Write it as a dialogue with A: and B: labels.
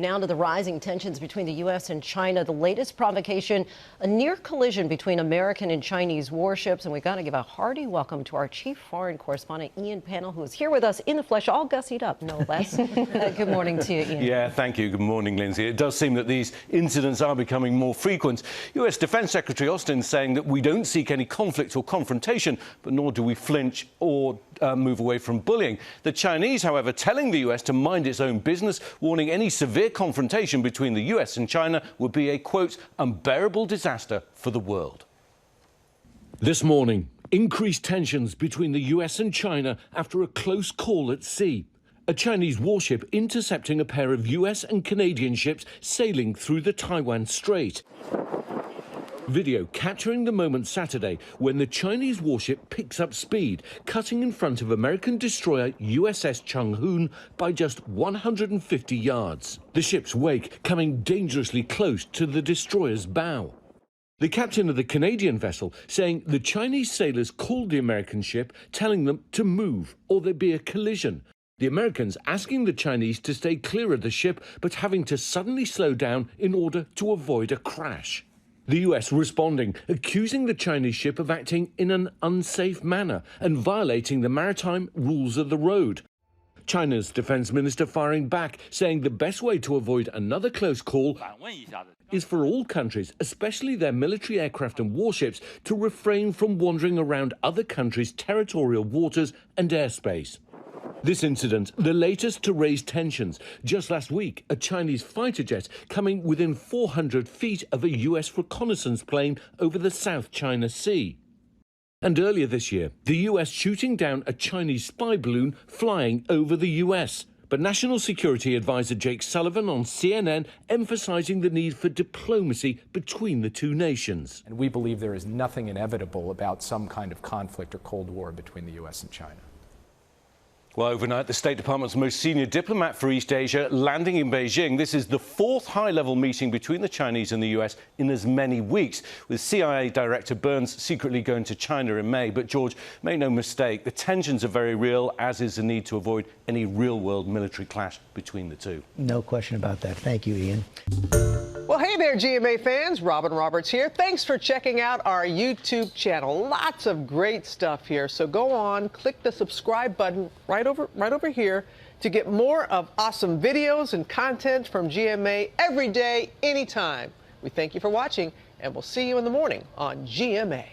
A: Now to the rising tensions between the U.S. and China. The latest provocation, a near collision between American and Chinese warships. And we've got to give a hearty welcome to our chief foreign correspondent, Ian Pannell, who is here with us in the flesh, all gussied up, no less. Good morning to you, Ian.
B: Yeah, thank you. Good morning, Lindsay. It does seem that these incidents are becoming more frequent. U.S. Defense Secretary Austin saying that we don't seek any conflict or confrontation, but nor do we flinch or move away from bullying. The Chinese, however, telling the U.S. to mind its own business, warning any severe confrontation between the U.S. and China would be a, quote, unbearable disaster for the world.
C: This morning, increased tensions between the U.S. and China after a close call at sea. A Chinese warship intercepting a pair of U.S. and Canadian ships sailing through the Taiwan Strait. Video capturing the moment Saturday when the Chinese warship picks up speed, cutting in front of American destroyer USS Chung-Hoon by just 150 yards. The ship's wake coming dangerously close to the destroyer's bow. The captain of the Canadian vessel saying the Chinese sailors called the American ship, telling them to move or there'd be a collision. The Americans asking the Chinese to stay clear of the ship, but having to suddenly slow down in order to avoid a crash. The US responding, accusing the Chinese ship of acting in an unsafe manner and violating the maritime rules of the road. China's defense minister firing back, saying the best way to avoid another close call is for all countries, especially their military aircraft and warships, to refrain from wandering around other countries' territorial waters and airspace. This incident, the latest to raise tensions. Just last week, a Chinese fighter jet coming within 400 feet of a US reconnaissance plane over the South China Sea. And earlier this year, the US shooting down a Chinese spy balloon flying over the US. But National Security Advisor Jake Sullivan on CNN emphasizing the need for diplomacy between the two nations.
D: And we believe there is nothing inevitable about some kind of conflict or Cold War between the US and China.
B: Well, overnight, the State Department's most senior diplomat for East Asia landing in Beijing. This is the fourth high-level meeting between the Chinese and the US in as many weeks, with CIA Director Burns secretly going to China in May. But, George, make no mistake, the tensions are very real, as is the need to avoid any real-world military clash between the two.
E: No question about that. Thank you, Ian.
F: Well, hey there, GMA fans. Robin Roberts here. Thanks for checking out our YouTube channel. Lots of great stuff here. So go on, click the subscribe button right over here to get more of awesome videos and content from GMA every day, anytime. We thank you for watching, and we'll see you in the morning on GMA.